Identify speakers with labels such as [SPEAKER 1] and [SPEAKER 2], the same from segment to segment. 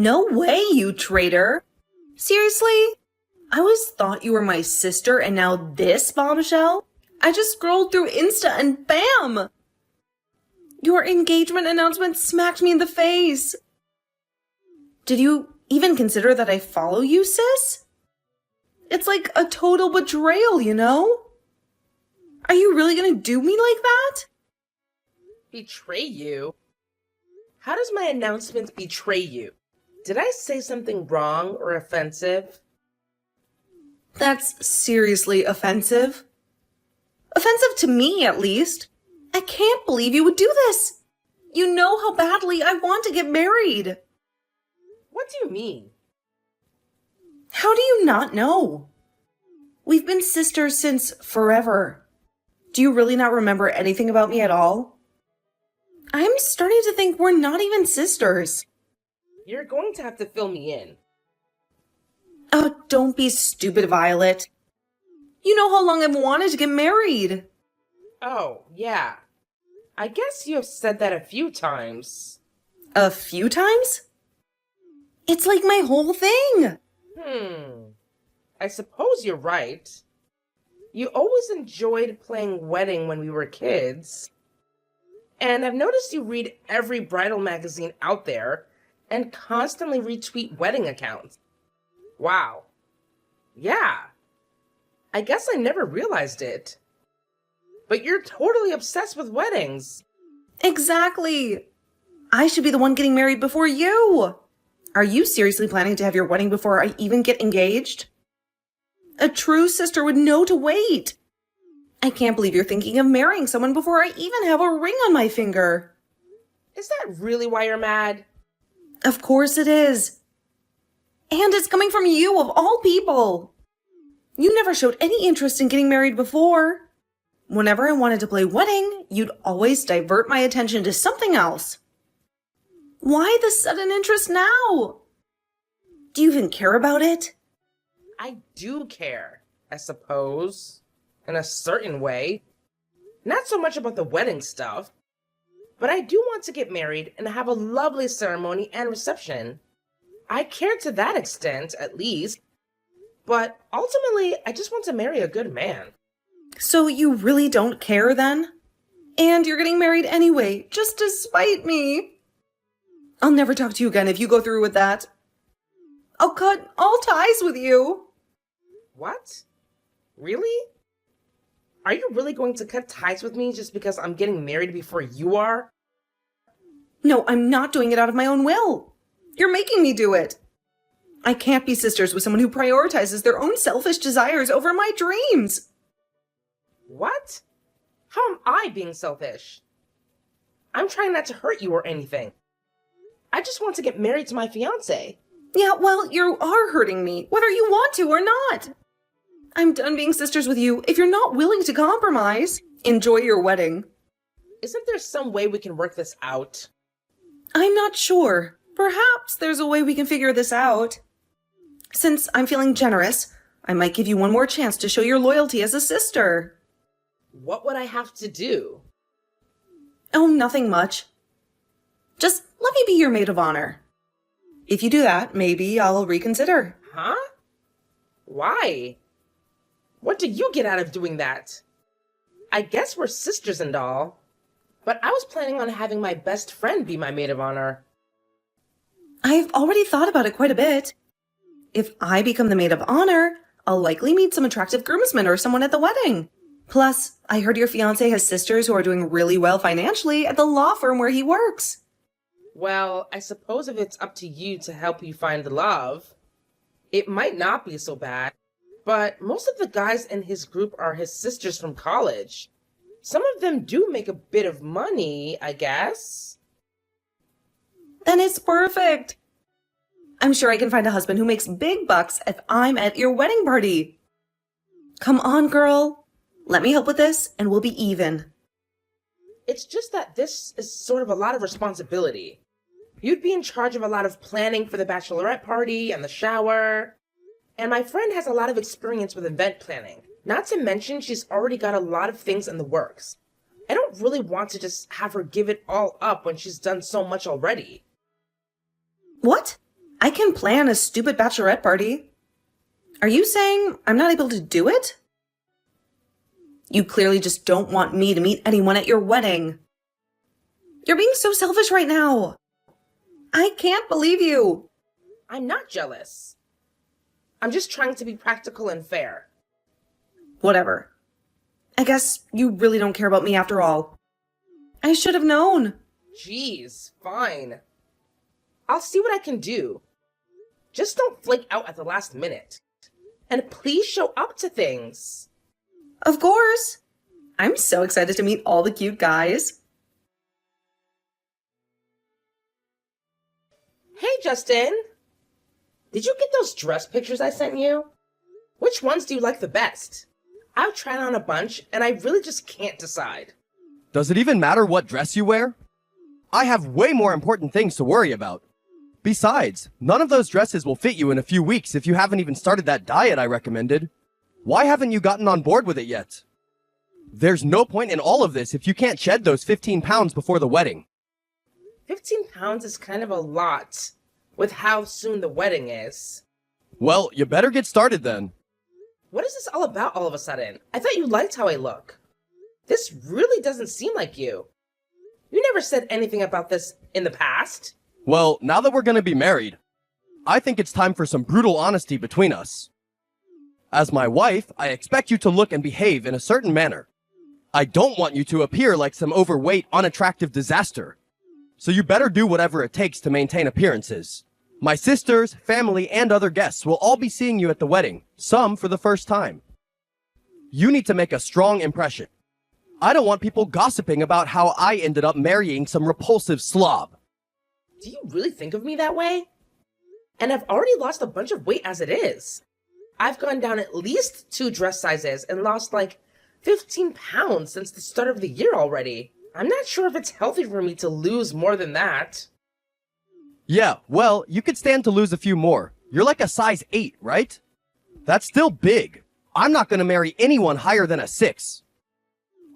[SPEAKER 1] No way, you traitor. Seriously? I always thought you were my sister and now this bombshell? I just scrolled through Insta and bam! Your engagement announcement smacked me in the face. Did you even consider that I follow you, sis? It's like a total betrayal, you know? Are you really gonna do me like that?
[SPEAKER 2] Betray you? How does my announcement betray you? Did I say something wrong or offensive?
[SPEAKER 1] That's seriously offensive. Offensive to me, at least. I can't believe you would do this. You know how badly I want to get married.
[SPEAKER 2] What do you mean?
[SPEAKER 1] How do you not know? We've been sisters since forever. Do you really not remember anything about me at all? I'm starting to think we're not even sisters.
[SPEAKER 2] You're going to have to fill me in.
[SPEAKER 1] Oh, don't be stupid, Violet. You know how long I've wanted to get married.
[SPEAKER 2] Oh, yeah. I guess you have said that a few times.
[SPEAKER 1] A few times? It's like my whole thing.
[SPEAKER 2] I suppose you're right. You always enjoyed playing wedding when we were kids. And I've noticed you read every bridal magazine out there and constantly retweet wedding accounts. Wow. Yeah. I guess I never realized it. But you're totally obsessed with weddings.
[SPEAKER 1] Exactly. I should be the one getting married before you. Are you seriously planning to have your wedding before I even get engaged? A true sister would know to wait. I can't believe you're thinking of marrying someone before I even have a ring on my finger.
[SPEAKER 2] Is that really why you're mad?
[SPEAKER 1] Of course it is. And it's coming from you of all people. You never showed any interest in getting married before. Whenever I wanted to play wedding, you'd always divert my attention to something else. Why the sudden interest now? Do you even care about it?
[SPEAKER 2] I do care, I suppose, in a certain way. Not so much about the wedding stuff, but I do want to get married and have a lovely ceremony and reception. I care to that extent, at least. But ultimately, I just want to marry a good man.
[SPEAKER 1] So you really don't care then? And you're getting married anyway, just to spite me. I'll never talk to you again if you go through with that. I'll cut all ties with you.
[SPEAKER 2] What? Really? Are you really going to cut ties with me just because I'm getting married before you are?
[SPEAKER 1] No, I'm not doing it out of my own will. You're making me do it. I can't be sisters with someone who prioritizes their own selfish desires over my dreams.
[SPEAKER 2] What? How am I being selfish? I'm trying not to hurt you or anything. I just want to get married to my fiancé.
[SPEAKER 1] Yeah, well, you are hurting me, whether you want to or not. I'm done being sisters with you if you're not willing to compromise. Enjoy your wedding.
[SPEAKER 2] Isn't there some way we can work this out?
[SPEAKER 1] I'm not sure. Perhaps there's a way we can figure this out. Since I'm feeling generous, I might give you one more chance to show your loyalty as a sister.
[SPEAKER 2] What would I have to do?
[SPEAKER 1] Oh, nothing much. Just let me be your maid of honor. If you do that, maybe I'll reconsider.
[SPEAKER 2] Huh? Why? What do you get out of doing that? I guess we're sisters and all, but I was planning on having my best friend be my maid of honor.
[SPEAKER 1] I've already thought about it quite a bit. If I become the maid of honor, I'll likely meet some attractive groomsmen or someone at the wedding. Plus, I heard your fiancé has sisters who are doing really well financially at the law firm where he works.
[SPEAKER 2] Well, I suppose if it's up to you to help you find love, it might not be so bad. But most of the guys in his group are his sisters from college. Some of them do make a bit of money, I guess.
[SPEAKER 1] Then it's perfect. I'm sure I can find a husband who makes big bucks if I'm at your wedding party. Come on, girl. Let me help with this and we'll be even.
[SPEAKER 2] It's just that this is sort of a lot of responsibility. You'd be in charge of a lot of planning for the bachelorette party and the shower. And my friend has a lot of experience with event planning. Not to mention she's already got a lot of things in the works. I don't really want to just have her give it all up when she's done so much already.
[SPEAKER 1] What? I can plan a stupid bachelorette party. Are you saying I'm not able to do it? You clearly just don't want me to meet anyone at your wedding. You're being so selfish right now. I can't believe you.
[SPEAKER 2] I'm not jealous. I'm just trying to be practical and fair.
[SPEAKER 1] Whatever. I guess you really don't care about me after all. I should have known.
[SPEAKER 2] Jeez, fine. I'll see what I can do. Just don't flake out at the last minute. And please show up to things.
[SPEAKER 1] Of course. I'm so excited to meet all the cute guys.
[SPEAKER 2] Hey, Justin. Did you get those dress pictures I sent you? Which ones do you like the best? I've tried on a bunch, and I really just can't decide.
[SPEAKER 3] Does it even matter what dress you wear? I have way more important things to worry about. Besides, none of those dresses will fit you in a few weeks if you haven't even started that diet I recommended. Why haven't you gotten on board with it yet? There's no point in all of this if you can't shed those 15 pounds before the wedding.
[SPEAKER 2] 15 pounds is kind of a lot, with how soon the wedding is.
[SPEAKER 3] Well, you better get started then.
[SPEAKER 2] What is this all about all of a sudden? I thought you liked how I look. This really doesn't seem like you. You never said anything about this in the past.
[SPEAKER 3] Well, now that we're gonna be married, I think it's time for some brutal honesty between us. As my wife, I expect you to look and behave in a certain manner. I don't want you to appear like some overweight, unattractive disaster. So you better do whatever it takes to maintain appearances. My sisters, family, and other guests will all be seeing you at the wedding, some for the first time. You need to make a strong impression. I don't want people gossiping about how I ended up marrying some repulsive slob.
[SPEAKER 2] Do you really think of me that way? And I've already lost a bunch of weight as it is. I've gone down at least 2 dress sizes and lost like 15 pounds since the start of the year already. I'm not sure if it's healthy for me to lose more than that.
[SPEAKER 3] Yeah, well, you could stand to lose a few more. You're like a size 8, right? That's still big. I'm not gonna marry anyone higher than a 6.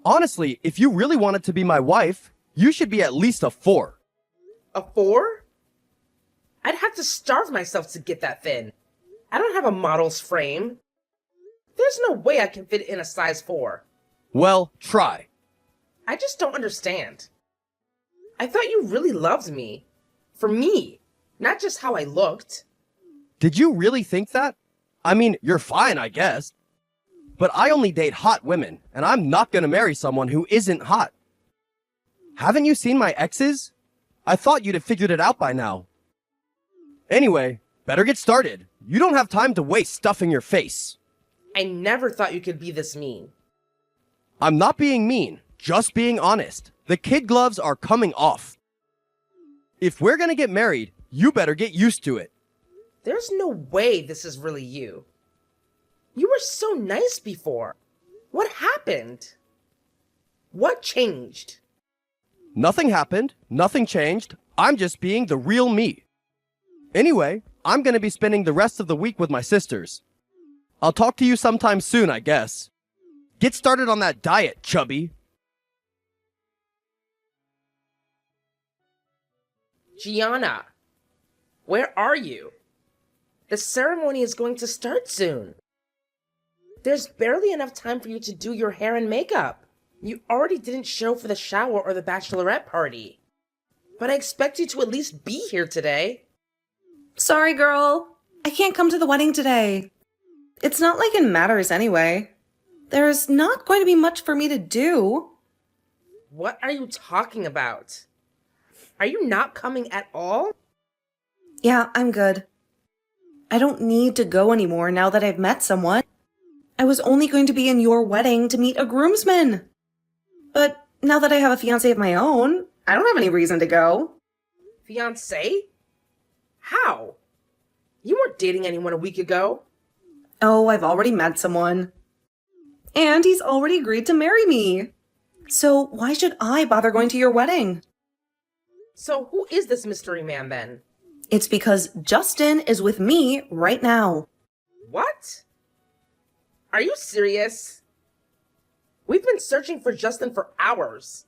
[SPEAKER 3] Honestly, if you really wanted to be my wife, you should be at least a 4.
[SPEAKER 2] A 4? I'd have to starve myself to get that thin. I don't have a model's frame. There's no way I can fit in a size 4.
[SPEAKER 3] Well, try.
[SPEAKER 2] I just don't understand. I thought you really loved me. For me, not just how I looked.
[SPEAKER 3] Did you really think that? I mean, you're fine, I guess. But I only date hot women, and I'm not gonna marry someone who isn't hot. Haven't you seen my exes? I thought you'd have figured it out by now. Anyway, better get started. You don't have time to waste stuffing your face.
[SPEAKER 2] I never thought you could be this mean.
[SPEAKER 3] I'm not being mean, just being honest. The kid gloves are coming off. If we're gonna get married, you better get used to it.
[SPEAKER 2] There's no way this is really you. You were so nice before. What happened? What changed?
[SPEAKER 3] Nothing happened, nothing changed. I'm just being the real me. Anyway, I'm gonna be spending the rest of the week with my sisters. I'll talk to you sometime soon, I guess. Get started on that diet, chubby.
[SPEAKER 2] Gianna, where are you? The ceremony is going to start soon. There's barely enough time for you to do your hair and makeup. You already didn't show for the shower or the bachelorette party. But I expect you to at least be here today.
[SPEAKER 1] Sorry, girl. I can't come to the wedding today. It's not like it matters anyway. There's not going to be much for me to do.
[SPEAKER 2] What are you talking about? Are you not coming at all?
[SPEAKER 1] Yeah, I'm good. I don't need to go anymore now that I've met someone. I was only going to be in your wedding to meet a groomsman. But now that I have a fiancé of my own, I don't have any reason to go.
[SPEAKER 2] Fiancé? How? You weren't dating anyone a week ago.
[SPEAKER 1] Oh, I've already met someone. And he's already agreed to marry me. So why should I bother going to your wedding?
[SPEAKER 2] So who is this mystery man then?
[SPEAKER 1] It's because Justin is with me right now.
[SPEAKER 2] What? Are you serious? We've been searching for Justin for hours.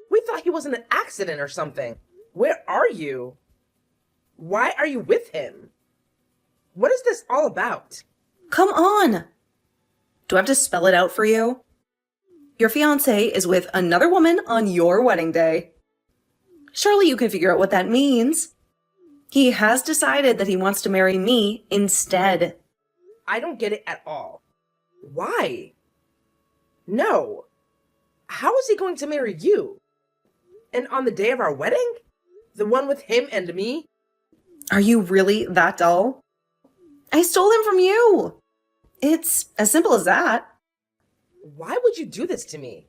[SPEAKER 2] We thought he was in an accident or something. Where are you? Why are you with him? What is this all about?
[SPEAKER 1] Come on! Do I have to spell it out for you? Your fiancé is with another woman on your wedding day. Surely you can figure out what that means. He has decided that he wants to marry me instead.
[SPEAKER 2] I don't get it at all. Why? No. How is he going to marry you? And on the day of our wedding? The one with him and me?
[SPEAKER 1] Are you really that dull? I stole him from you. It's as simple as that.
[SPEAKER 2] Why would you do this to me?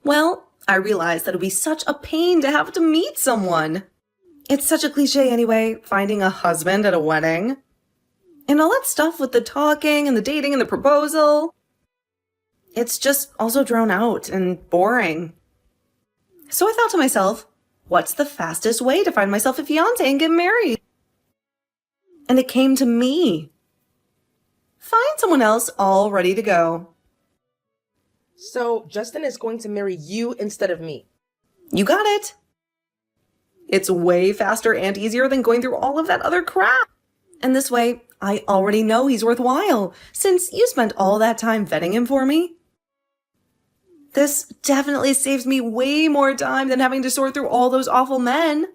[SPEAKER 1] Well, I realized that it would be such a pain to have to meet someone. It's such a cliche anyway, finding a husband at a wedding. And all that stuff with the talking and the dating and the proposal. It's just also drawn out and boring. So I thought to myself, what's the fastest way to find myself a fiancé and get married? And it came to me. Find someone else all ready to go.
[SPEAKER 2] So Justin is going to marry you instead of me.
[SPEAKER 1] You got it. It's way faster and easier than going through all of that other crap. And this way, I already know he's worthwhile, since you spent all that time vetting him for me. This definitely saves me way more time than having to sort through all those awful men.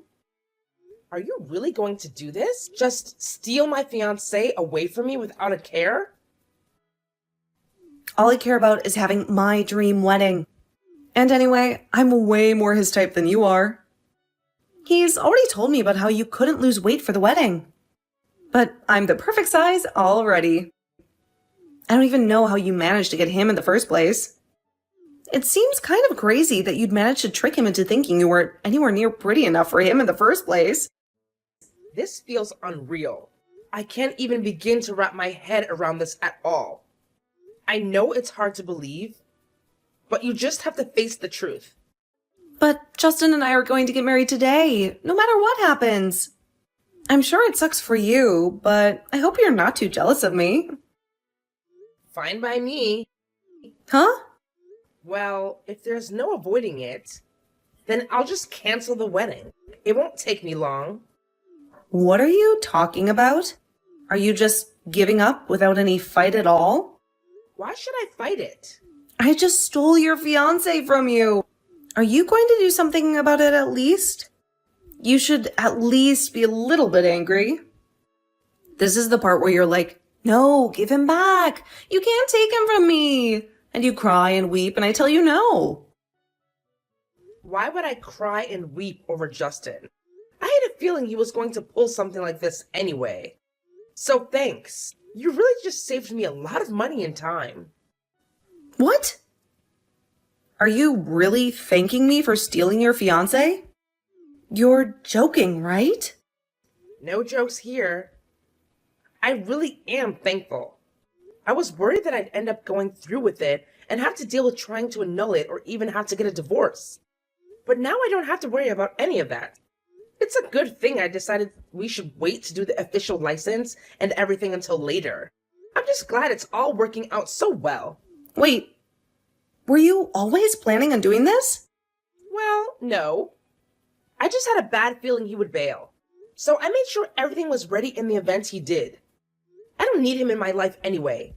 [SPEAKER 2] Are you really going to do this? Just steal my fiancé away from me without a care?
[SPEAKER 1] All I care about is having my dream wedding. And anyway, I'm way more his type than you are. He's already told me about how you couldn't lose weight for the wedding. But I'm the perfect size already. I don't even know how you managed to get him in the first place. It seems kind of crazy that you'd managed to trick him into thinking you weren't anywhere near pretty enough for him in the first place.
[SPEAKER 2] This feels unreal. I can't even begin to wrap my head around this at all. I know it's hard to believe, but you just have to face the truth.
[SPEAKER 1] But Justin and I are going to get married today, no matter what happens. I'm sure it sucks for you, but I hope you're not too jealous of me.
[SPEAKER 2] Fine by me.
[SPEAKER 1] Huh?
[SPEAKER 2] Well, if there's no avoiding it, then I'll just cancel the wedding. It won't take me long.
[SPEAKER 1] What are you talking about? Are you just giving up without any fight at all?
[SPEAKER 2] Why should I fight it?
[SPEAKER 1] I just stole your fiancé from you. Are you going to do something about it at least? You should at least be a little bit angry. This is the part where you're like, no, give him back. You can't take him from me. And you cry and weep, and I tell you no.
[SPEAKER 2] Why would I cry and weep over Justin? I had a feeling he was going to pull something like this anyway. So thanks. You really just saved me a lot of money and time.
[SPEAKER 1] What? Are you really thanking me for stealing your fiancé? You're joking, right?
[SPEAKER 2] No jokes here. I really am thankful. I was worried that I'd end up going through with it and have to deal with trying to annul it or even have to get a divorce. But now I don't have to worry about any of that. It's a good thing I decided we should wait to do the official license and everything until later. I'm just glad it's all working out so well.
[SPEAKER 1] Wait, were you always planning on doing this?
[SPEAKER 2] Well, no. I just had a bad feeling he would bail. So I made sure everything was ready in the event he did. I don't need him in my life anyway.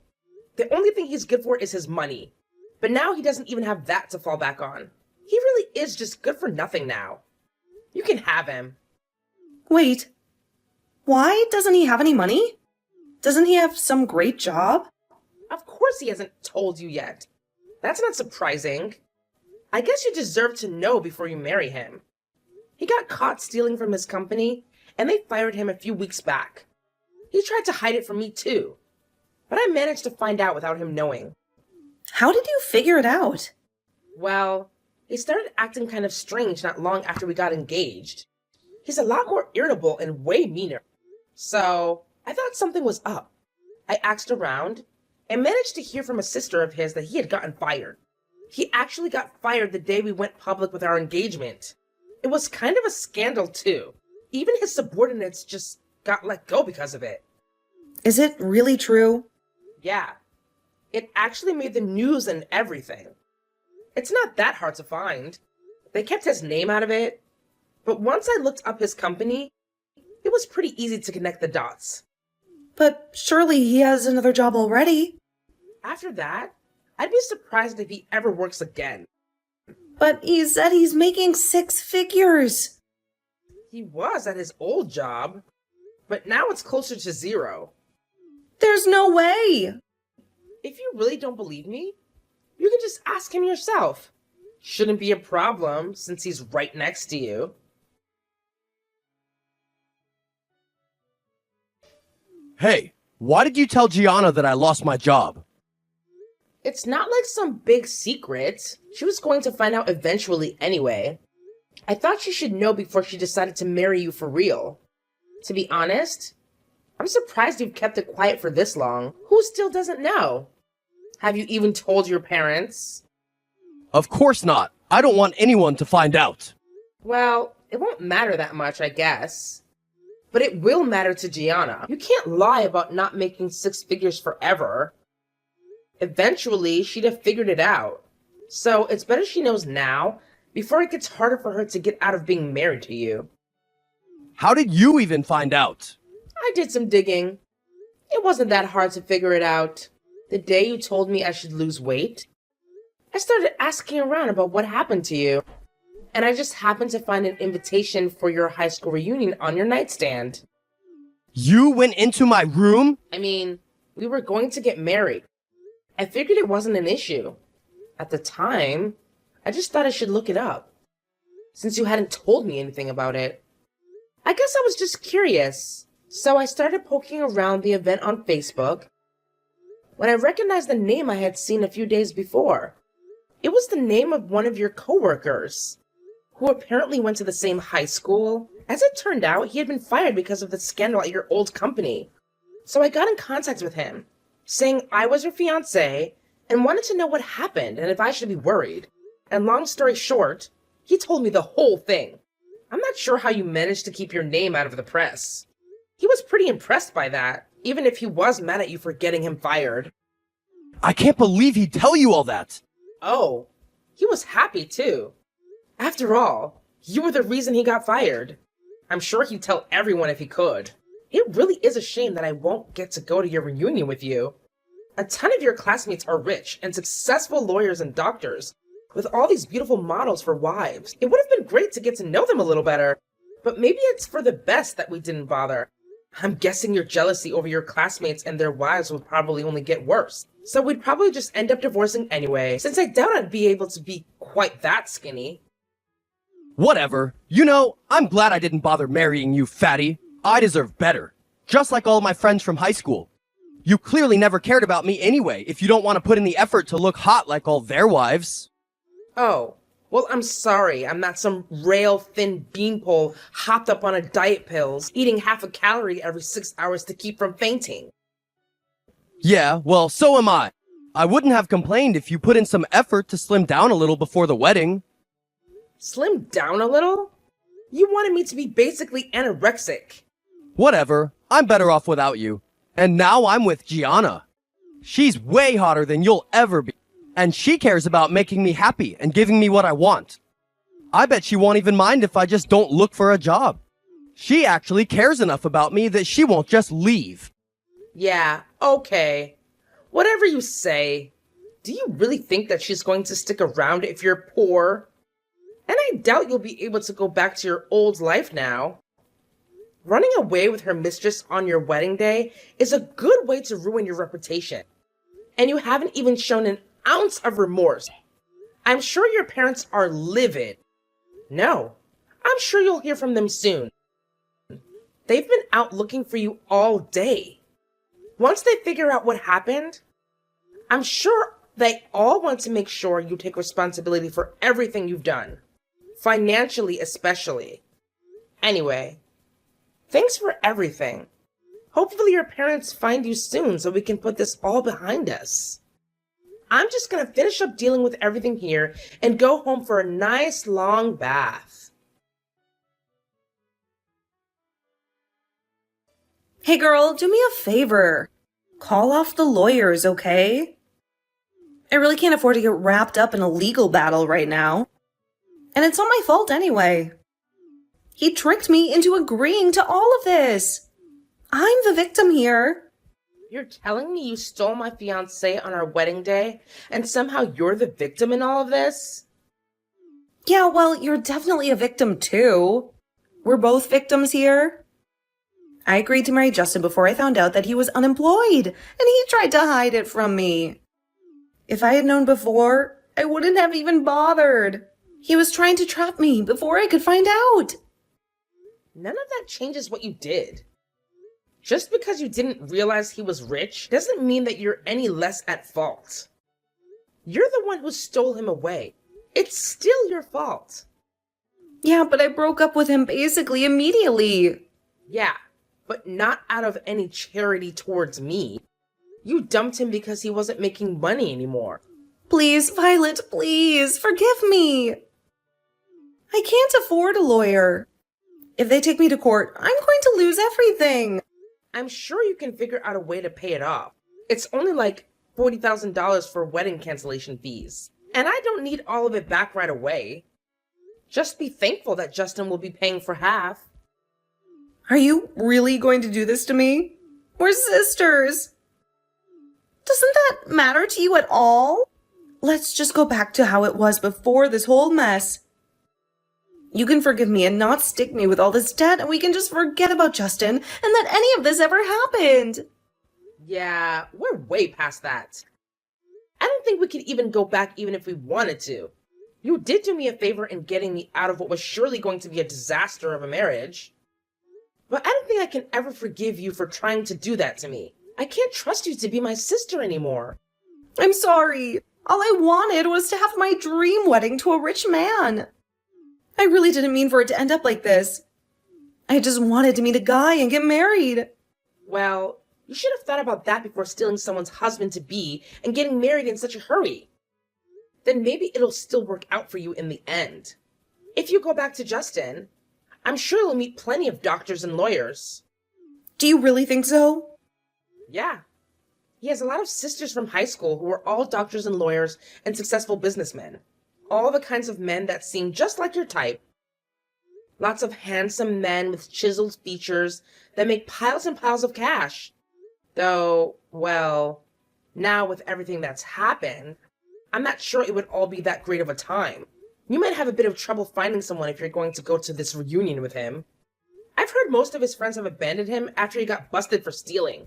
[SPEAKER 2] The only thing he's good for is his money. But now he doesn't even have that to fall back on. He really is just good for nothing now. You can have him.
[SPEAKER 1] Wait, why doesn't he have any money? Doesn't he have some great job?
[SPEAKER 2] Of course he hasn't told you yet. That's not surprising. I guess you deserve to know before you marry him. He got caught stealing from his company, and they fired him a few weeks back. He tried to hide it from me too, but I managed to find out without him knowing.
[SPEAKER 1] How did you figure it out?
[SPEAKER 2] Well, he started acting kind of strange not long after we got engaged. He's a lot more irritable and way meaner. So, I thought something was up. I asked around and managed to hear from a sister of his that he had gotten fired. He actually got fired the day we went public with our engagement. It was kind of a scandal too. Even his subordinates just got let go because of it.
[SPEAKER 1] Is it really true?
[SPEAKER 2] Yeah. It actually made the news and everything. It's not that hard to find. They kept his name out of it. But once I looked up his company, it it was pretty easy to connect the dots.
[SPEAKER 1] But surely he has another job already.
[SPEAKER 2] After that, I'd be surprised if he ever works again.
[SPEAKER 1] But he said he's making 6 figures.
[SPEAKER 2] He was at his old job, but now it's closer to 0.
[SPEAKER 1] There's no way.
[SPEAKER 2] If you really don't believe me, you can just ask him yourself. Shouldn't be a problem since he's right next to you.
[SPEAKER 3] Hey, why did you tell Gianna that I lost my job?
[SPEAKER 2] It's not like some big secret. She was going to find out eventually anyway. I thought she should know before she decided to marry you for real. To be honest, I'm surprised you've kept it quiet for this long. Who still doesn't know? Have you even told your parents?
[SPEAKER 3] Of course not. I don't want anyone to find out.
[SPEAKER 2] Well, it won't matter that much, I guess. But it will matter to Gianna. You can't lie about not making 6 figures forever. Eventually, she'd have figured it out. So it's better she knows now, before it gets harder for her to get out of being married to you.
[SPEAKER 3] How did you even find out?
[SPEAKER 2] I did some digging. It wasn't that hard to figure it out. The day you told me I should lose weight, I started asking around about what happened to you. And I just happened to find an invitation for your high school reunion on your nightstand.
[SPEAKER 3] You went into my room?
[SPEAKER 2] I mean, we were going to get married. I figured it wasn't an issue. At the time, I just thought I should look it up, since you hadn't told me anything about it. I guess I was just curious, so I started poking around the event on Facebook when I recognized the name I had seen a few days before. It was the name of one of your coworkers, who apparently went to the same high school. As it turned out, he had been fired because of the scandal at your old company. So I got in contact with him, saying I was your fiancé and wanted to know what happened and if I should be worried. And long story short, he told me the whole thing. I'm not sure how you managed to keep your name out of the press. He was pretty impressed by that, even if he was mad at you for getting him fired.
[SPEAKER 3] I can't believe he'd tell you all that.
[SPEAKER 2] Oh, he was happy too. After all, you were the reason he got fired. I'm sure he'd tell everyone if he could. It really is a shame that I won't get to go to your reunion with you. A ton of your classmates are rich and successful lawyers and doctors, with all these beautiful models for wives. It would have been great to get to know them a little better, but maybe it's for the best that we didn't bother. I'm guessing your jealousy over your classmates and their wives would probably only get worse. So we'd probably just end up divorcing anyway, since I doubt I'd be able to be quite that skinny.
[SPEAKER 3] Whatever. You know, I'm glad I didn't bother marrying you, fatty. I deserve better. Just like all my friends from high school. You clearly never cared about me anyway, if you don't want to put in the effort to look hot like all their wives.
[SPEAKER 2] Oh, well, I'm sorry. I'm not some rail-thin beanpole hopped up on a diet pills, eating half a calorie every 6 hours to keep from fainting.
[SPEAKER 3] Yeah, well, so am I. I wouldn't have complained if you put in some effort to slim down a little before the wedding.
[SPEAKER 2] Slim down a little? You wanted me to be basically anorexic.
[SPEAKER 3] Whatever, I'm better off without you. And now I'm with Gianna. She's way hotter than you'll ever be. And she cares about making me happy and giving me what I want. I bet she won't even mind if I just don't look for a job. She actually cares enough about me that she won't just leave.
[SPEAKER 2] Yeah, okay. Whatever you say. Do you really think that she's going to stick around if you're poor? And I doubt you'll be able to go back to your old life now. Running away with her mistress on your wedding day is a good way to ruin your reputation. And you haven't even shown an ounce of remorse. I'm sure your parents are livid. No, I'm sure you'll hear from them soon. They've been out looking for you all day. Once they figure out what happened, I'm sure they all want to make sure you take responsibility for everything you've done. Financially, especially. Anyway, thanks for everything. Hopefully your parents find you soon so we can put this all behind us. I'm just gonna finish up dealing with everything here and go home for a nice long bath.
[SPEAKER 1] Hey girl, do me a favor. Call off the lawyers, okay? I really can't afford to get wrapped up in a legal battle right now. And it's not my fault anyway. He tricked me into agreeing to all of this. I'm the victim here.
[SPEAKER 2] You're telling me you stole my fiancé on our wedding day, and somehow you're the victim in all of this?
[SPEAKER 1] Yeah, well, you're definitely a victim too. We're both victims here. I agreed to marry Justin before I found out that he was unemployed, and he tried to hide it from me. If I had known before, I wouldn't have even bothered. He was trying to trap me before I could find out.
[SPEAKER 2] None of that changes what you did. Just because you didn't realize he was rich doesn't mean that you're any less at fault. You're the one who stole him away. It's still your fault.
[SPEAKER 1] Yeah, but I broke up with him basically immediately.
[SPEAKER 2] Yeah, but not out of any charity towards me. You dumped him because he wasn't making money anymore.
[SPEAKER 1] Please, Violet, please, forgive me. I can't afford a lawyer. If they take me to court, I'm going to lose everything.
[SPEAKER 2] I'm sure you can figure out a way to pay it off. It's only like $40,000 for wedding cancellation fees. And I don't need all of it back right away. Just be thankful that Justin will be paying for half.
[SPEAKER 1] Are you really going to do this to me? We're sisters. Doesn't that matter to you at all? Let's just go back to how it was before this whole mess. You can forgive me and not stick me with all this debt, and we can just forget about Justin and that any of this ever happened.
[SPEAKER 2] Yeah, we're way past that. I don't think we could even go back even if we wanted to. You did do me a favor in getting me out of what was surely going to be a disaster of a marriage. But I don't think I can ever forgive you for trying to do that to me. I can't trust you to be my sister anymore.
[SPEAKER 1] I'm sorry. All I wanted was to have my dream wedding to a rich man. I really didn't mean for it to end up like this. I just wanted to meet a guy and get married.
[SPEAKER 2] Well, you should have thought about that before stealing someone's husband-to-be and getting married in such a hurry. Then maybe it'll still work out for you in the end. If you go back to Justin, I'm sure you'll meet plenty of doctors and lawyers.
[SPEAKER 1] Do you really think so?
[SPEAKER 2] Yeah. He has a lot of sisters from high school who are all doctors and lawyers and successful businessmen. All the kinds of men that seem just like your type. Lots of handsome men with chiseled features that make piles and piles of cash. Though, well, now with everything that's happened, I'm not sure it would all be that great of a time. You might have a bit of trouble finding someone if you're going to go to this reunion with him. I've heard most of his friends have abandoned him after he got busted for stealing.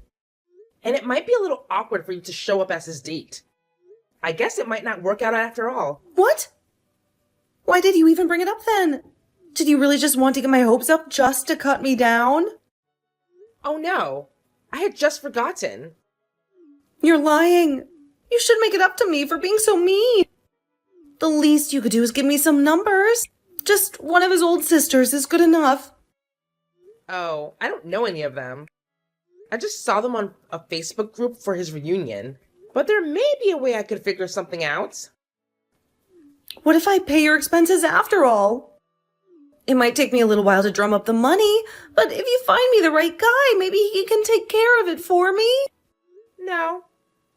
[SPEAKER 2] And it might be a little awkward for you to show up as his date. I guess it might not work out after all.
[SPEAKER 1] What? Why did you even bring it up then? Did you really just want to get my hopes up just to cut me down?
[SPEAKER 2] Oh no, I had just forgotten.
[SPEAKER 1] You're lying. You should make it up to me for being so mean. The least you could do is give me some numbers. Just one of his old sisters is good enough.
[SPEAKER 2] Oh, I don't know any of them. I just saw them on a Facebook group for his reunion. But there may be a way I could figure something out.
[SPEAKER 1] What if I pay your expenses after all? It might take me a little while to drum up the money, but if you find me the right guy, maybe he can take care of it for me.
[SPEAKER 2] No,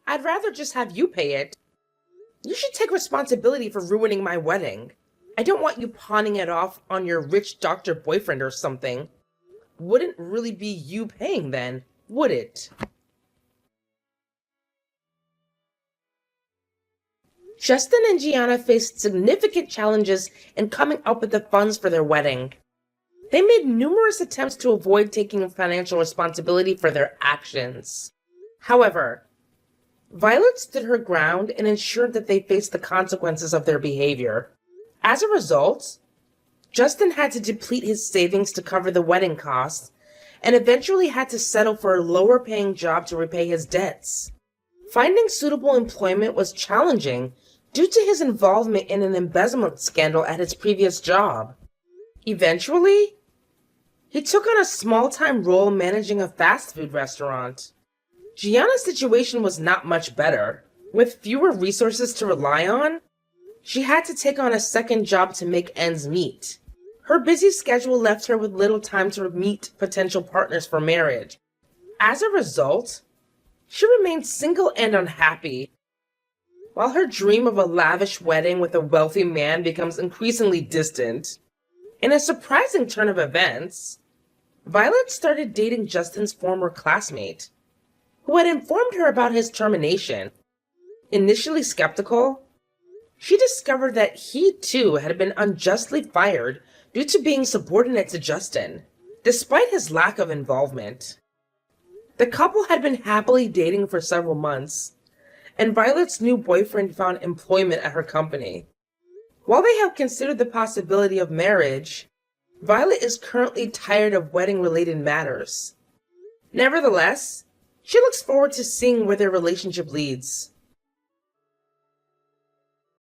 [SPEAKER 2] I'd rather just have you pay it. You should take responsibility for ruining my wedding. I don't want you pawning it off on your rich doctor boyfriend or something. Wouldn't really be you paying then, would it? Justin and Gianna faced significant challenges in coming up with the funds for their wedding. They made numerous attempts to avoid taking financial responsibility for their actions. However, Violet stood her ground and ensured that they faced the consequences of their behavior. As a result, Justin had to deplete his savings to cover the wedding costs and eventually had to settle for a lower-paying job to repay his debts. Finding suitable employment was challenging due to his involvement in an embezzlement scandal at his previous job. Eventually, he took on a small-time role managing a fast food restaurant. Gianna's situation was not much better. With fewer resources to rely on, she had to take on a second job to make ends meet. Her busy schedule left her with little time to meet potential partners for marriage. As a result, she remained single and unhappy. While her dream of a lavish wedding with a wealthy man becomes increasingly distant, In a surprising turn of events, Violet started dating Justin's former classmate, who had informed her about his termination. Initially skeptical, she discovered that he too had been unjustly fired due to being subordinate to Justin, despite his lack of involvement. The couple had been happily dating for several months, and Violet's new boyfriend found employment at her company. While they have considered the possibility of marriage, Violet is currently tired of wedding-related matters. Nevertheless, she looks forward to seeing where their relationship leads.